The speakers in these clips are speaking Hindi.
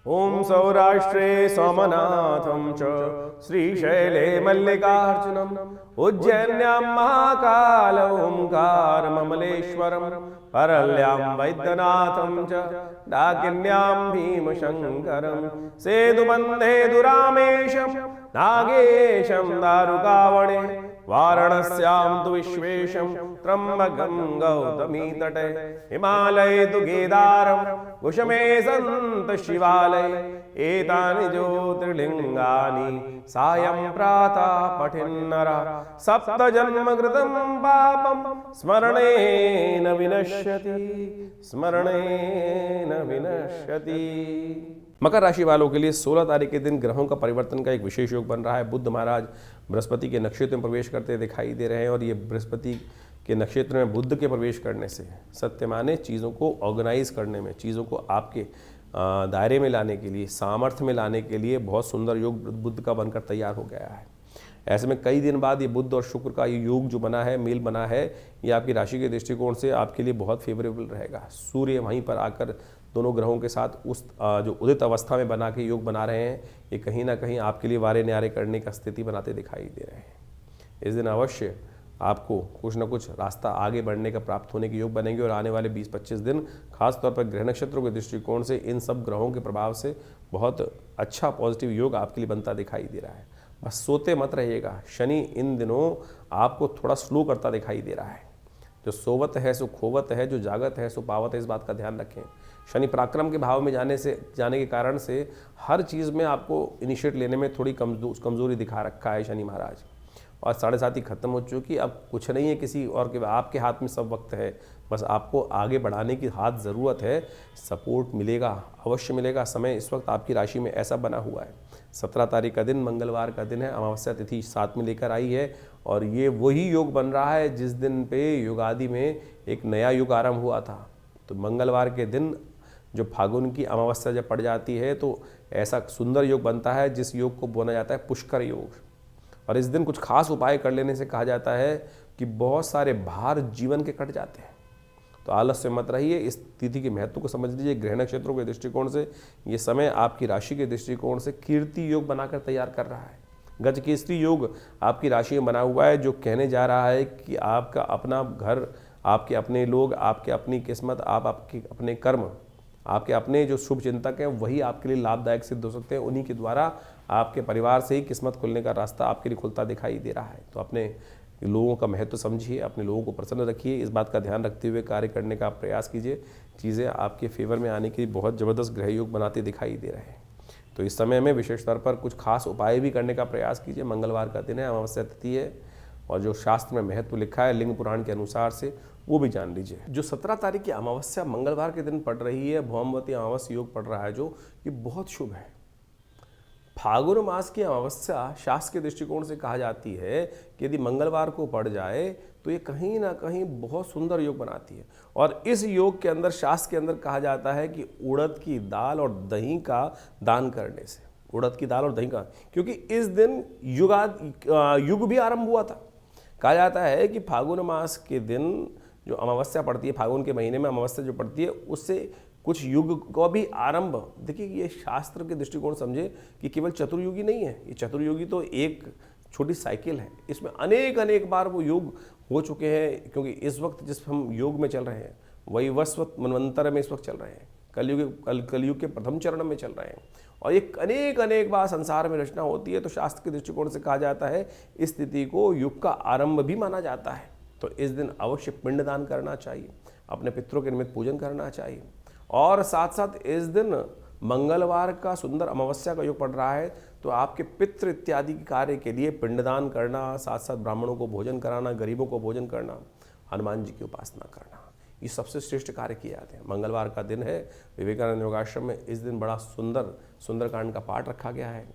ओम सौराष्ट्रे सोमनाथं च श्रीशैले मल्लिकार्जुनम् उज्जैन्यां महाकाल ओंकारममलेश्वरम् परल्यां वैद्यनाथं च डाकिन्यां भीमशङ्करं सेतुबन्धे दुरामेशं नागेशं दारुकावणे वाराणस्यां तु विश्वेशं त्र्यम्बकं गौतमीतटे हिमालये तु केदारं कुशमे सन्त शिवालये एतानि ज्योतिर्लिङ्गानि सायं प्रातः पठेन्नरः सप्तजन्मकृतं पापं स्मरणेन विनश्यति स्मरणेन विनश्यति। मकर राशि वालों के लिए 16 तारीख के दिन ग्रहों का परिवर्तन का एक विशेष योग बन रहा है। बुध महाराज बृहस्पति के नक्षत्र में प्रवेश करते दिखाई दे रहे हैं और ये बृहस्पति के नक्षत्र में बुध के प्रवेश करने से सत्य माने चीज़ों को ऑर्गेनाइज करने में, चीज़ों को आपके दायरे में लाने के लिए, सामर्थ्य में लाने के लिए बहुत सुंदर योग बुध का बनकर तैयार हो गया है। ऐसे में कई दिन बाद ये बुध और शुक्र का ये योग जो बना है, मेल बना है, ये आपकी राशि के दृष्टिकोण से आपके लिए बहुत फेवरेबल रहेगा। सूर्य वहीं पर आकर दोनों ग्रहों के साथ उस जो उदित अवस्था में बना के योग बना रहे हैं, ये कहीं ना कहीं आपके लिए वारे न्यारे करने का स्थिति बनाते दिखाई दे रहे हैं। इस दिन अवश्य आपको कुछ ना कुछ रास्ता आगे बढ़ने का प्राप्त होने के योग बनेंगे और आने वाले 20-25 दिन खासतौर पर ग्रह नक्षत्रों के दृष्टिकोण से इन सब ग्रहों के प्रभाव से बहुत अच्छा पॉजिटिव योग आपके लिए बनता दिखाई दे रहा है। बस सोते मत रहिएगा। शनि इन दिनों आपको थोड़ा स्लो करता दिखाई दे रहा है। जो सोवत है सो खोवत है, जो जागत है सो पावत है, इस बात का ध्यान रखें। शनि पराक्रम के भाव में जाने के कारण से हर चीज़ में आपको इनिशिएट लेने में थोड़ी कमजोरी दिखा रखा है शनि महाराज। और 7:30 खत्म हो चुकी, अब कुछ नहीं है किसी और के, आपके हाथ में सब वक्त है। बस आपको आगे बढ़ाने की हाथ ज़रूरत है। सपोर्ट मिलेगा, अवश्य मिलेगा। समय इस वक्त आपकी राशि में ऐसा बना हुआ है। 17 तारीख का दिन मंगलवार का दिन है, अमावस्या तिथि साथ में लेकर आई है और ये वही योग बन रहा है जिस दिन पे युगादि में एक नया युग आरंभ हुआ था। तो मंगलवार के दिन जो फागुन की अमावस्या जब पड़ जाती है तो ऐसा सुंदर योग बनता है जिस योग को बोला जाता है पुष्कर योग। और इस दिन कुछ खास उपाय कर लेने से कहा जाता है कि बहुत सारे भार जीवन के कट जाते हैं। तो आलस्य मत रहिए, इस तिथि के महत्व को समझ लीजिए। ग्रह नक्षत्रों के दृष्टिकोण से ये समय आपकी राशि के दृष्टिकोण से कीर्ति योग बनाकर तैयार कर रहा है। गजकेसरी योग आपकी राशि में बना हुआ है जो कहने जा रहा है कि आपका अपना घर, आपके अपने लोग, आपके अपनी किस्मत, आपके अपने कर्म, आपके अपने जो शुभ चिंतक हैं वही आपके लिए लाभदायक सिद्ध हो सकते हैं। उन्हीं के द्वारा आपके परिवार से ही किस्मत खुलने का रास्ता आपके लिए खुलता दिखाई दे रहा है। तो अपने लोगों का महत्व समझिए, अपने लोगों को प्रसन्न रखिए, इस बात का ध्यान रखते हुए कार्य करने का प्रयास कीजिए। चीज़ें आपके फेवर में आने के लिए बहुत ज़बरदस्त ग्रह योग बनाते दिखाई दे रहे हैं। तो इस समय में विशेष तौर पर कुछ खास उपाय भी करने का प्रयास कीजिए। मंगलवार का दिन है, अमावस्या तिथि है और जो शास्त्र में महत्व लिखा है लिंग पुराण के अनुसार से वो भी जान लीजिए। जो 17 तारीख की अमावस्या मंगलवार के दिन पड़ रही है, भौमवती अमावस्या योग पड़ रहा है जो, ये बहुत शुभ है। फागुन मास की अमावस्या शास्त्र के दृष्टिकोण से कहा जाती है कि यदि मंगलवार को पड़ जाए तो ये कहीं ना कहीं बहुत सुंदर योग बनाती है। और इस योग के अंदर, शास्त्र के अंदर कहा जाता है कि उड़द की दाल और दही का दान करने से, उड़द की दाल और दही का, क्योंकि इस दिन युग भी आरंभ हुआ था। कहा जाता है कि फागुन मास के दिन जो अमावस्या पड़ती है, फागुन के महीने में अमावस्या जो पड़ती है, उससे कुछ युग को भी आरंभ। देखिए ये शास्त्र के दृष्टिकोण समझे कि केवल चतुर्युगी नहीं है, ये चतुर्युगी तो एक छोटी साइकिल है। इसमें अनेक बार वो युग हो चुके हैं, क्योंकि इस वक्त जिस हम योग में चल रहे हैं वही वस्वत मनवंतर में इस वक्त चल रहे हैं, कलयुग के प्रथम चरण में चल रहे हैं और ये अनेक बार संसार में रचना होती है। तो शास्त्र के दृष्टिकोण से कहा जाता है इस तिथि को युग का आरंभ भी माना जाता है। तो इस दिन अवश्य पिंडदान करना चाहिए, अपने पितरों के निमित्त पूजन करना चाहिए और साथ साथ इस दिन मंगलवार का सुंदर अमावस्या का योग पड़ रहा है तो आपके पितृ इत्यादि कार्य के लिए पिंडदान करना, साथ साथ ब्राह्मणों को भोजन कराना, गरीबों को भोजन करना, हनुमान जी की उपासना करना, ये सबसे श्रेष्ठ कार्य किए जाते हैं। मंगलवार का दिन है, विवेकानंद योगाश्रम में इस दिन बड़ा सुंदरकांड का पाठ रखा गया है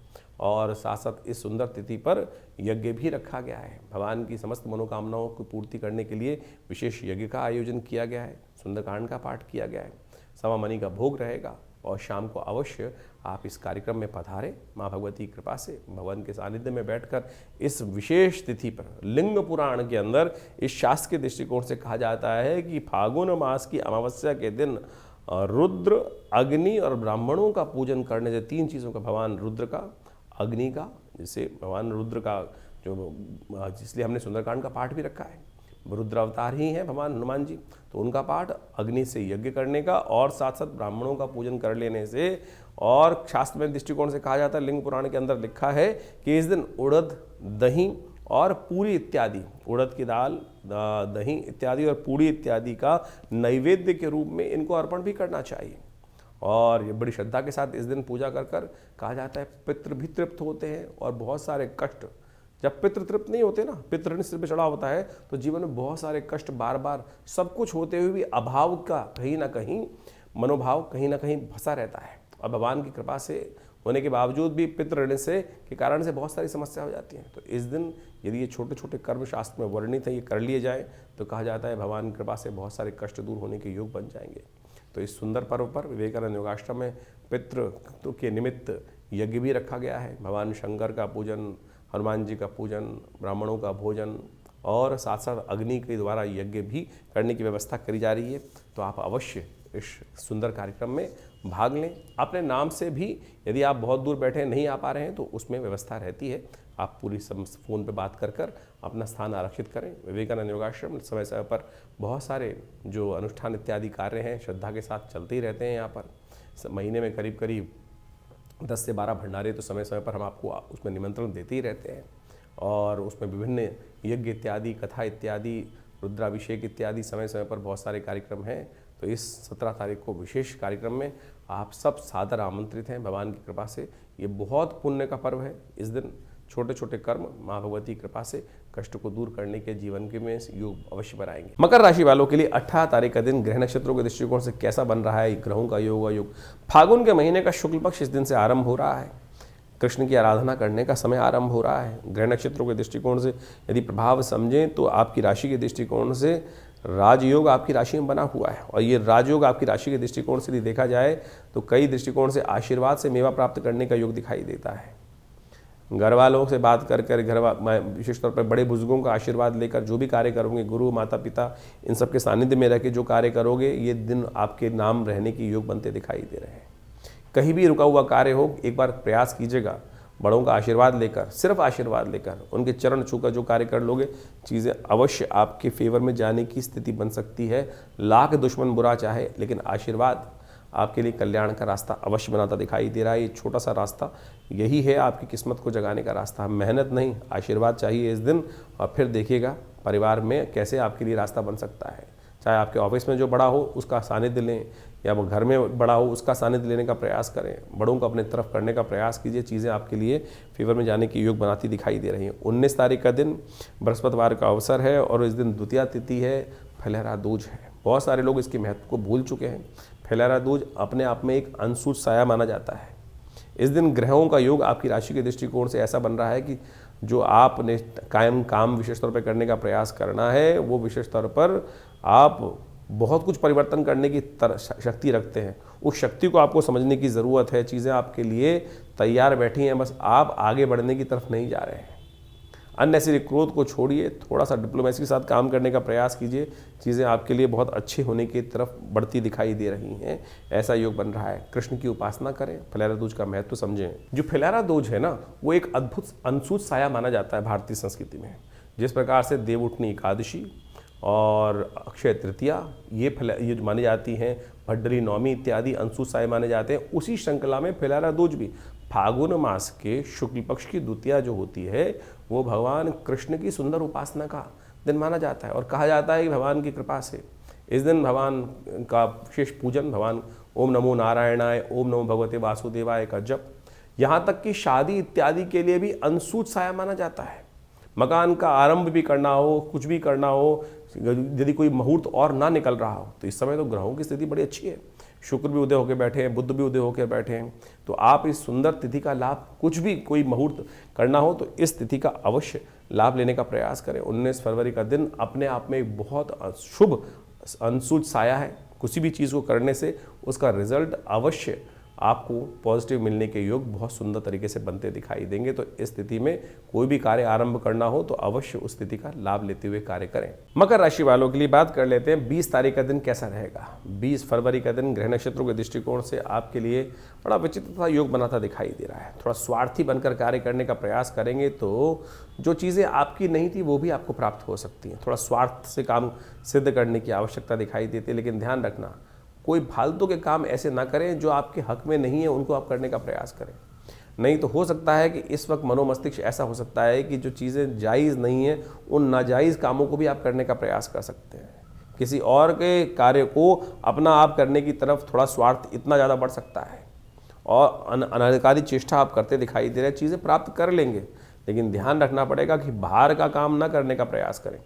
और साथ साथ इस सुंदर तिथि पर यज्ञ भी रखा गया है। भगवान की समस्त मनोकामनाओं की पूर्ति करने के लिए विशेष यज्ञ का आयोजन किया गया है, सुंदरकांड का पाठ किया गया है, सवा मणि का भोग रहेगा और शाम को अवश्य आप इस कार्यक्रम में पधारें। माँ भगवती की कृपा से भगवान के सानिध्य में बैठकर इस विशेष तिथि पर लिंग पुराण के अंदर इस शास्त्र के दृष्टिकोण से कहा जाता है कि फागुन मास की अमावस्या के दिन रुद्र, अग्नि और ब्राह्मणों का पूजन करने से, तीन चीज़ों का, भगवान रुद्र का, अग्नि का, जिसे भगवान रुद्र का जो, इसलिए हमने सुंदरकांड का पाठ भी रखा है, रुद्र अवतार ही हैं भगवान हनुमान जी, तो उनका पाठ, अग्नि से यज्ञ करने का, और साथ साथ ब्राह्मणों का पूजन कर लेने से। और शास्त्र में दृष्टिकोण से कहा जाता है, लिंग पुराण के अंदर लिखा है कि इस दिन उड़द, दही और पूरी इत्यादि, उड़द की दाल, दही इत्यादि और पूरी इत्यादि का नैवेद्य के रूप में इनको अर्पण भी करना चाहिए। और ये बड़ी श्रद्धा के साथ इस दिन पूजा कर कर, कहा जाता है पितृ भी तृप्त होते हैं, और बहुत सारे कष्ट, जब पितृ तृप्त नहीं होते ना, पितृ सिर पे चढ़ा होता है, तो जीवन में बहुत सारे कष्ट, बार बार सब कुछ होते हुए भी अभाव का कहीं ना कहीं मनोभाव कहीं ना कहीं फंसा रहता है। और भगवान की कृपा से होने के बावजूद भी पितृ ऋण से के कारण से बहुत सारी समस्या हो जाती हैं। तो इस दिन यदि ये छोटे छोटे कर्म शास्त्र में वर्णित है, ये कर लिए जाए, तो कहा जाता है भगवान की कृपा से बहुत सारे कष्ट दूर होने के योग बन जाएंगे। तो इस सुंदर पर्व पर विवेकानंद योगाश्रम में पितृ के निमित्त यज्ञ भी रखा गया है। भगवान शंकर का पूजन, हनुमान जी का पूजन, ब्राह्मणों का भोजन, और साथ साथ अग्नि के द्वारा यज्ञ भी करने की व्यवस्था करी जा रही है। तो आप अवश्य इस सुंदर कार्यक्रम में भाग लें। अपने नाम से भी, यदि आप बहुत दूर बैठे नहीं आ पा रहे हैं, तो उसमें व्यवस्था रहती है, आप पूरी फ़ोन पे बात कर कर अपना स्थान आरक्षित करें। विवेकानंद योगाश्रम समय समय पर बहुत सारे जो अनुष्ठान इत्यादि कार्य हैं श्रद्धा के साथ चलते ही रहते हैं। यहाँ पर महीने में करीब करीब 10 से 12 भंडारे तो समय समय पर हम आपको उसमें निमंत्रण देते ही रहते हैं, और उसमें विभिन्न यज्ञ इत्यादि, कथा इत्यादि, रुद्राभिषेक इत्यादि समय समय पर बहुत सारे कार्यक्रम हैं। तो इस 17 तारीख को विशेष कार्यक्रम में आप सब सादर आमंत्रित हैं। भगवान की कृपा से ये बहुत पुण्य का पर्व है। इस दिन छोटे छोटे कर्म माँ भगवती की कृपा से कष्ट को दूर करने के जीवन के में योग अवश्य बनाएंगे। मकर राशि वालों के लिए 18 तारीख का दिन ग्रह नक्षत्रों के दृष्टिकोण से कैसा बन रहा है, ग्रहों का योग। फागुन के महीने का शुक्ल पक्ष इस दिन से आरंभ हो रहा है। कृष्ण की आराधना करने का समय आरंभ हो रहा है। ग्रह नक्षत्रों के दृष्टिकोण से यदि प्रभाव समझें तो आपकी राशि के दृष्टिकोण से राजयोग आपकी राशि में बना हुआ है, और ये राजयोग आपकी राशि के दृष्टिकोण से यदि देखा जाए तो कई दृष्टिकोण से आशीर्वाद से मेवा प्राप्त करने का योग दिखाई देता है। घर वालों से बात कर कर, विशेष तौर पर बड़े बुजुर्गों का आशीर्वाद लेकर जो भी कार्य करोगे, गुरु माता पिता इन सब के सानिध्य में रह के जो कार्य करोगे, ये दिन आपके नाम रहने के योग बनते दिखाई दे रहे हैं। कहीं भी रुका हुआ कार्य हो, एक बार प्रयास कीजिएगा, बड़ों का आशीर्वाद लेकर, सिर्फ आशीर्वाद लेकर, उनके चरण छूकर जो कार्य कर लोगे, चीज़ें अवश्य आपके फेवर में जाने की स्थिति बन सकती है। लाख दुश्मन बुरा चाहे, लेकिन आशीर्वाद आपके लिए कल्याण का रास्ता अवश्य बनाता दिखाई दे रहा है। ये छोटा सा रास्ता यही है आपकी किस्मत को जगाने का रास्ता। मेहनत नहीं, आशीर्वाद चाहिए इस दिन, और फिर देखिएगा परिवार में कैसे आपके लिए रास्ता बन सकता है। चाहे आपके ऑफिस में जो बड़ा हो उसका सानिध्य लें, या वो घर में बड़ा हो उसका सानिध्य लेने का प्रयास करें। बड़ों को अपने तरफ करने का प्रयास कीजिए, चीज़ें आपके लिए फेवर में जाने की योग बनाती दिखाई दे रही हैं। 19 तारीख का दिन बृहस्पतिवार का अवसर है, और इस दिन द्वितीया तिथि है, फलहरा दूज है। बहुत सारे लोग इसके महत्व को भूल चुके हैं। फलहरा दूज अपने आप में एक अंशुज साया माना जाता है। इस दिन ग्रहों का योग आपकी राशि के दृष्टिकोण से ऐसा बन रहा है कि जो आपने कायम काम विशेष तौर पर करने का प्रयास करना है, वो विशेष तौर पर आप बहुत कुछ परिवर्तन करने की शक्ति रखते हैं। उस शक्ति को आपको समझने की ज़रूरत है। चीज़ें आपके लिए तैयार बैठी हैं, बस आप आगे बढ़ने की तरफ नहीं जा रहे हैं। अननेसेसरी क्रोध को छोड़िए, थोड़ा सा डिप्लोमेसी के साथ काम करने का प्रयास कीजिए। चीज़ें आपके लिए बहुत अच्छे होने की तरफ बढ़ती दिखाई दे रही हैं। ऐसा योग बन रहा है। कृष्ण की उपासना करें, फलहरा दूज का महत्व समझें। जो फलहरा दूज है ना, वो एक अद्भुत अनसूच साया माना जाता है भारतीय संस्कृति में। जिस प्रकार से देवउठनी एकादशी और अक्षय तृतीया ये जो मानी जाती हैं, भड्डली नौमी इत्यादि अंशुज साय माने जाते हैं, उसी श्रृंखला में फलहरा दूज भी फागुन मास के शुक्ल पक्ष की द्वितीया जो होती है, वो भगवान कृष्ण की सुंदर उपासना का दिन माना जाता है। और कहा जाता है कि भगवान की कृपा से इस दिन भगवान का विशेष पूजन, भगवान ओम नमो नारायणाय, ओम नमो भगवते वासुदेवाय का जप, यहाँ तक कि शादी इत्यादि के लिए भी अंशुज साया माना जाता है। मकान का आरंभ भी करना हो, कुछ भी करना हो, यदि कोई मुहूर्त और ना निकल रहा हो, तो इस समय तो ग्रहों की स्थिति बड़ी अच्छी है। शुक्र भी उदय होकर बैठे हैं, बुध भी उदय होकर बैठे हैं। तो आप इस सुंदर तिथि का लाभ, कुछ भी कोई मुहूर्त करना हो तो इस तिथि का अवश्य लाभ लेने का प्रयास करें। 19 फरवरी का दिन अपने आप में एक बहुत शुभ अंशुज साया है। किसी भी चीज़ को करने से उसका रिजल्ट अवश्य आपको पॉजिटिव मिलने के योग बहुत सुंदर तरीके से बनते दिखाई देंगे। तो इस स्थिति में कोई भी कार्य आरंभ करना हो तो अवश्य उस स्थिति का लाभ लेते हुए कार्य करें। मकर राशि वालों के लिए बात कर लेते हैं 20 तारीख का दिन कैसा रहेगा। 20 फरवरी का दिन ग्रह नक्षत्रों के दृष्टिकोण से आपके लिए बड़ा विचित्रता योग बनाता दिखाई दे रहा है। थोड़ा स्वार्थी बनकर कार्य करने का प्रयास करेंगे तो जो चीज़ें आपकी नहीं थी वो भी आपको प्राप्त हो सकती हैं। थोड़ा स्वार्थ से काम सिद्ध करने की आवश्यकता दिखाई देती है, लेकिन ध्यान रखना कोई फालतू के काम ऐसे ना करें जो आपके हक में नहीं है, उनको आप करने का प्रयास करें। नहीं तो हो सकता है कि इस वक्त मनोमस्तिष्क ऐसा हो सकता है कि जो चीज़ें जायज़ नहीं है उन नाजायज़ कामों को भी आप करने का प्रयास कर सकते हैं। किसी और के कार्य को अपना आप करने की तरफ थोड़ा स्वार्थ इतना ज़्यादा बढ़ सकता है और अनाधिकारी चेष्टा आप करते दिखाई दे रहे हैं। चीज़ें प्राप्त कर लेंगे, लेकिन ध्यान रखना पड़ेगा कि बाहर का काम ना करने का प्रयास करें।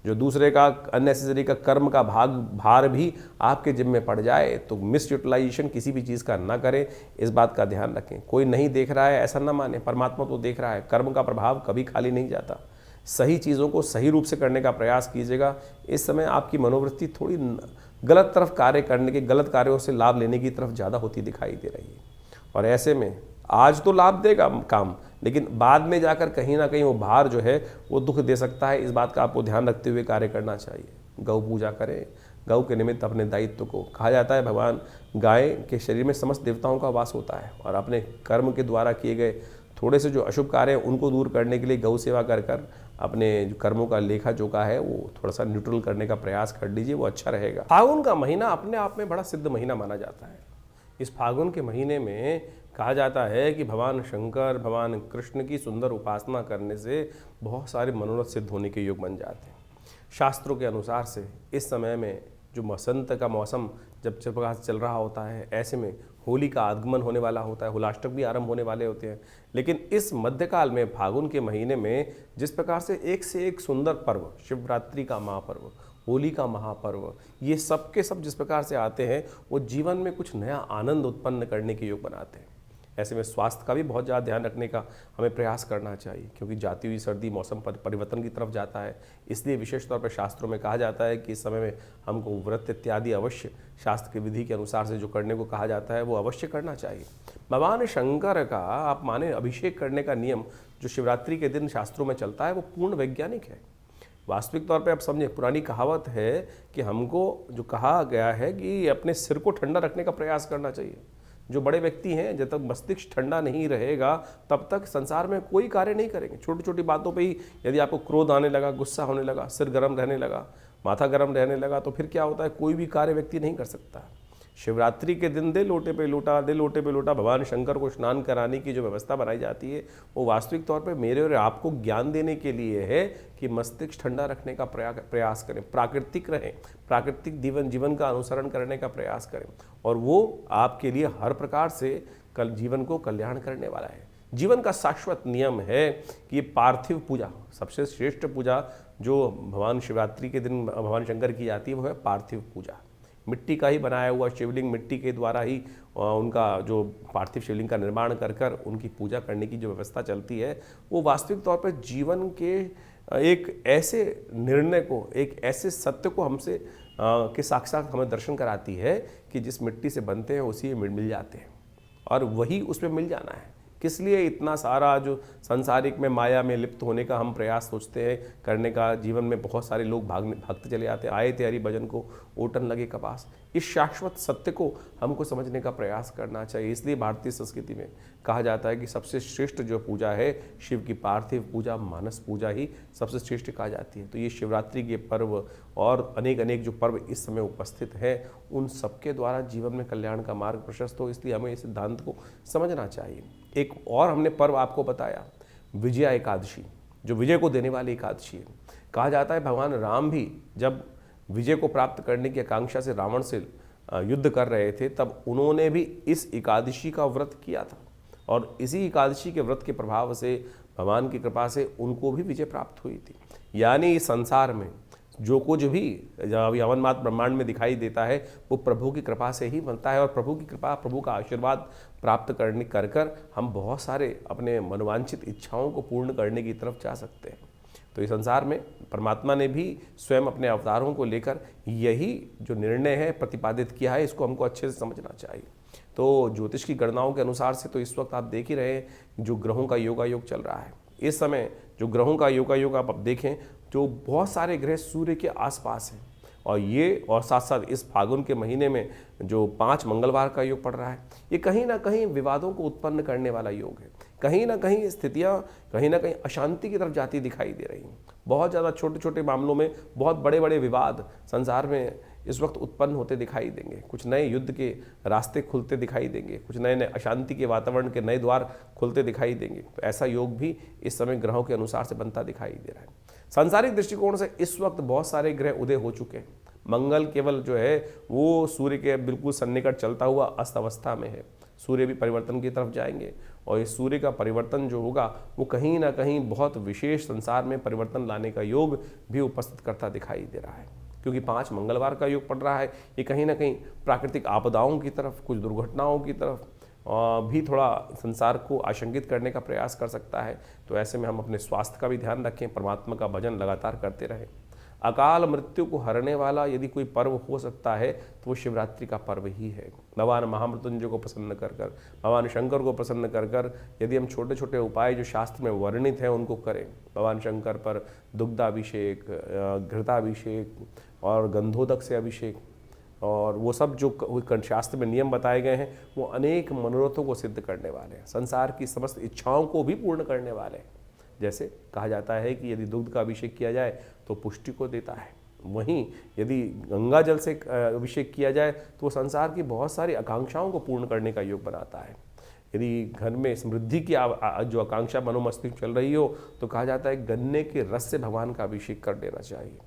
जो दूसरे का अननेसेसरी का कर्म का भार भी आपके जिम्मे में पड़ जाए तो मिस यूटिलाइजेशन किसी भी चीज़ का ना करें, इस बात का ध्यान रखें। कोई नहीं देख रहा है ऐसा ना माने, परमात्मा तो देख रहा है। कर्म का प्रभाव कभी खाली नहीं जाता। सही चीज़ों को सही रूप से करने का प्रयास कीजिएगा। इस समय आपकी मनोवृत्ति थोड़ी गलत तरफ कार्य करने के, गलत कार्यों से लाभ लेने की तरफ ज़्यादा होती दिखाई दे रही है। और ऐसे में आज तो लाभ देगा काम, लेकिन बाद में जाकर कहीं ना कहीं वो भार जो है वो दुख दे सकता है। इस बात का आपको ध्यान रखते हुए कार्य करना चाहिए। गौ पूजा करें, गौ के निमित्त अपने दायित्व को, कहा जाता है भगवान गाय के शरीर में समस्त देवताओं का वास होता है और अपने कर्म के द्वारा किए गए थोड़े से जो अशुभ कार्य हैं उनको दूर करने के लिए गौ सेवा कर अपने जो कर्मों का लेखा जोखा है वो थोड़ा सा न्यूट्रल करने का प्रयास कर लीजिए, वो अच्छा रहेगा। फागुन का महीना अपने आप में बड़ा सिद्ध महीना माना जाता है। इस फागुन के महीने में कहा जाता है कि भगवान शंकर, भगवान कृष्ण की सुंदर उपासना करने से बहुत सारे मनोरथ सिद्ध होने के योग बन जाते हैं। शास्त्रों के अनुसार से इस समय में जो बसंत का मौसम जब चल रहा होता है, ऐसे में होली का आगमन होने वाला होता है, होलाष्टक भी आरंभ होने वाले होते हैं। लेकिन इस मध्यकाल में फागुन के महीने में जिस प्रकार से एक सुंदर पर्व, शिवरात्रि का महापर्व, होली का महापर्व, ये सब के सब जिस प्रकार से आते हैं वो जीवन में कुछ नया आनंद उत्पन्न करने के योग बनाते हैं। ऐसे में स्वास्थ्य का भी बहुत ज़्यादा ध्यान रखने का हमें प्रयास करना चाहिए, क्योंकि जाती हुई सर्दी मौसम परिवर्तन की तरफ जाता है। इसलिए विशेष तौर पर शास्त्रों में कहा जाता है कि इस समय में हमको व्रत इत्यादि अवश्य शास्त्र की विधि के अनुसार से जो करने को कहा जाता है वो अवश्य करना चाहिए। भगवान शंकर का आप माने अभिषेक करने का नियम जो शिवरात्रि के दिन शास्त्रों में चलता है वो पूर्ण वैज्ञानिक है। वास्तविक तौर पे आप समझें, पुरानी कहावत है कि हमको जो कहा गया है कि अपने सिर को ठंडा रखने का प्रयास करना चाहिए। जो बड़े व्यक्ति हैं, जब तक मस्तिष्क ठंडा नहीं रहेगा तब तक संसार में कोई कार्य नहीं करेंगे। छोटी छोटी बातों पे ही यदि आपको क्रोध आने लगा, गुस्सा होने लगा, सिर गर्म रहने लगा, माथा गर्म रहने लगा, तो फिर क्या होता है, कोई भी कार्य व्यक्ति नहीं कर सकता। शिवरात्रि के दिन दे लोटे पे लोटा भगवान शंकर को स्नान कराने की जो व्यवस्था बनाई जाती है वो वास्तविक तौर पे मेरे और आपको ज्ञान देने के लिए है कि मस्तिष्क ठंडा रखने का प्रयास करें, प्राकृतिक रहें, प्राकृतिक जीवन का अनुसरण करने का प्रयास करें, और वो आपके लिए हर प्रकार से जीवन को कल्याण करने वाला है। जीवन का शाश्वत नियम है कि पार्थिव पूजा, सबसे श्रेष्ठ पूजा जो भगवान शिवरात्रि के दिन भगवान शंकर की जाती है वो है पार्थिव पूजा। मिट्टी का ही बनाया हुआ शिवलिंग, मिट्टी के द्वारा ही उनका जो पार्थिव शिवलिंग का निर्माण कर उनकी पूजा करने की जो व्यवस्था चलती है वो वास्तविक तौर पर जीवन के एक ऐसे निर्णय को, एक ऐसे सत्य को हमसे के साक्षात हमें दर्शन कराती है कि जिस मिट्टी से बनते हैं उसी में मिल जाते हैं और वही उसमें मिल जाना है। किस लिए इतना सारा जो संसारिक में माया में लिप्त होने का हम प्रयास सोचते हैं करने का। जीवन में बहुत सारे लोग भागते चले आते हैं, आए तैयारी भजन को ओटन लगे कपास। इस शाश्वत सत्य को हमको समझने का प्रयास करना चाहिए। इसलिए भारतीय संस्कृति में कहा जाता है कि सबसे श्रेष्ठ जो पूजा है शिव की पार्थिव पूजा, मानस पूजा ही सबसे श्रेष्ठ कहा जाती है। तो ये शिवरात्रि के पर्व और अनेक जो पर्व इस समय उपस्थित हैं उन सबके द्वारा जीवन में कल्याण का मार्ग प्रशस्त हो, इसलिए हमें इस सिद्धांत को समझना चाहिए। एक और हमने पर्व आपको बताया, विजया एकादशी, जो विजय को देने वाली एकादशी है। कहा जाता है भगवान राम भी जब विजय को प्राप्त करने की आकांक्षा से रावण से युद्ध कर रहे थे तब उन्होंने भी इस एकादशी का व्रत किया था और इसी एकादशी के व्रत के प्रभाव से भगवान की कृपा से उनको भी विजय प्राप्त हुई थी। यानी इस संसार में जो कुछ भी यवनमात्र ब्रह्मांड में दिखाई देता है वो प्रभु की कृपा से ही बनता है और प्रभु की कृपा, प्रभु का आशीर्वाद प्राप्त करने कर हम बहुत सारे अपने मनोवांछित इच्छाओं को पूर्ण करने की तरफ जा सकते हैं। तो इस संसार में परमात्मा ने भी स्वयं अपने अवतारों को लेकर यही जो निर्णय है प्रतिपादित किया है, इसको हमको अच्छे से समझना चाहिए। तो ज्योतिष की गणनाओं के अनुसार से तो इस वक्त आप देख ही रहे हैं जो ग्रहों का योगायोग चल रहा है। इस समय जो ग्रहों का योगायोग आप अब देखें, जो बहुत सारे ग्रह सूर्य के आसपास हैं, और साथ साथ इस फागुन के महीने में जो 5 मंगलवार का योग पड़ रहा है, ये कहीं ना कहीं विवादों को उत्पन्न करने वाला योग है। कहीं ना कहीं स्थितियां कहीं ना कहीं अशांति की तरफ जाती दिखाई दे रही हैं। बहुत ज़्यादा छोटे छोटे मामलों में बहुत बड़े बड़े विवाद संसार में इस वक्त उत्पन्न होते दिखाई देंगे। कुछ नए युद्ध के रास्ते खुलते दिखाई देंगे, कुछ नए नए अशांति के वातावरण के नए द्वार खुलते दिखाई देंगे। तो ऐसा योग भी इस समय ग्रहों के अनुसार से बनता दिखाई दे रहा है। सांसारिक दृष्टिकोण से इस वक्त बहुत सारे ग्रह उदय हो चुके हैं। मंगल केवल जो है वो सूर्य के बिल्कुल सन्निकट चलता हुआ अस्त अवस्था में है। सूर्य भी परिवर्तन की तरफ जाएंगे, और इस सूर्य का परिवर्तन जो होगा वो कहीं ना कहीं बहुत विशेष संसार में परिवर्तन लाने का योग भी उपस्थित करता दिखाई दे रहा है। क्योंकि 5 मंगलवार का योग पड़ रहा है, ये कहीं ना कहीं प्राकृतिक आपदाओं की तरफ, कुछ दुर्घटनाओं की तरफ भी थोड़ा संसार को आशंकित करने का प्रयास कर सकता है। तो ऐसे में हम अपने स्वास्थ्य का भी ध्यान रखें, परमात्मा का भजन लगातार करते रहें। अकाल मृत्यु को हरने वाला यदि कोई पर्व हो सकता है तो वो शिवरात्रि का पर्व ही है। भगवान महामृत्युंजय को प्रसन्न कर कर, भगवान शंकर को प्रसन्न कर कर यदि हम छोटे छोटे उपाय जो शास्त्र में वर्णित हैं उनको करें, भगवान शंकर पर दुग्धाभिषेक, घृताभिषेक और गंधोदक से अभिषेक, और वो सब जो शास्त्र में नियम बताए गए हैं वो अनेक मनोरथों को सिद्ध करने वाले हैं, संसार की समस्त इच्छाओं को भी पूर्ण करने वाले हैं। जैसे कहा जाता है कि यदि दुग्ध का अभिषेक किया जाए तो पुष्टि को देता है, वहीं यदि गंगा जल से अभिषेक किया जाए तो वो संसार की बहुत सारी आकांक्षाओं को पूर्ण करने का योग बनाता है। यदि घर में समृद्धि की जो आकांक्षा मनोमस्तिष्क चल रही हो तो कहा जाता है गन्ने के रस से भगवान का अभिषेक कर देना चाहिए।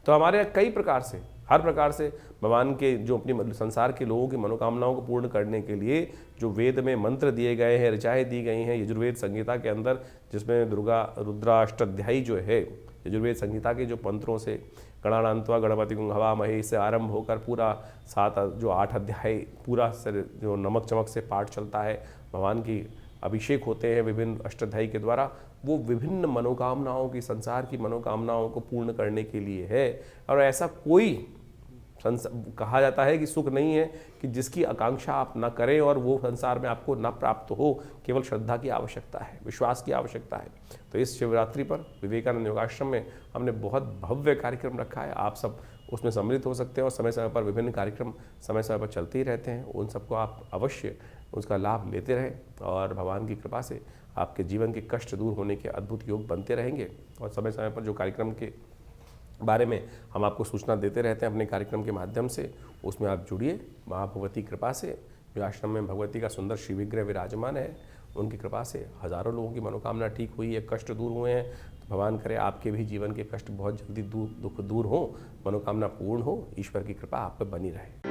तो हमारे यहाँ कई प्रकार से, हर प्रकार से भगवान के जो अपनी संसार के लोगों की मनोकामनाओं को पूर्ण करने के लिए जो वेद में मंत्र दिए गए हैं, ऋचाएँ दी गई हैं यजुर्वेद संहिता के अंदर, जिसमें दुर्गा रुद्राष्टाध्यायी जो है यजुर्वेद संहिता के जो मंत्रों से गणानान्त्वा गणपति हवामहे से आरंभ होकर पूरा 8 अध्याय पूरा जो नमक चमक से पाठ चलता है, भगवान की अभिषेक होते हैं विभिन्न अष्टाध्यायी के द्वारा, वो विभिन्न मनोकामनाओं की, संसार की मनोकामनाओं को पूर्ण करने के लिए है। और ऐसा कोई कहा जाता है कि सुख नहीं है कि जिसकी आकांक्षा आप न करें और वो संसार में आपको न प्राप्त हो। केवल श्रद्धा की आवश्यकता है, विश्वास की आवश्यकता है। तो इस शिवरात्रि पर विवेकानंद योगाश्रम में हमने बहुत भव्य कार्यक्रम रखा है, आप सब उसमें सम्मिलित हो सकते हैं। और समय समय पर विभिन्न कार्यक्रम समय समय पर चलते ही रहते हैं, उन सबको आप अवश्य उसका लाभ लेते रहें, और भगवान की कृपा से आपके जीवन के कष्ट दूर होने के अद्भुत योग बनते रहेंगे। और समय समय पर जो कार्यक्रम के बारे में हम आपको सूचना देते रहते हैं अपने कार्यक्रम के माध्यम से, उसमें आप जुड़िए। महाभगवती कृपा से जो आश्रम में भगवती का सुंदर श्री विग्रह विराजमान है, उनकी कृपा से हज़ारों लोगों की मनोकामना ठीक हुई है, कष्ट दूर हुए हैं। तो भगवान करे आपके भी जीवन के कष्ट बहुत जल्दी दुख दूर हो, मनोकामना पूर्ण हो, ईश्वर की कृपा आप पर बनी रहे।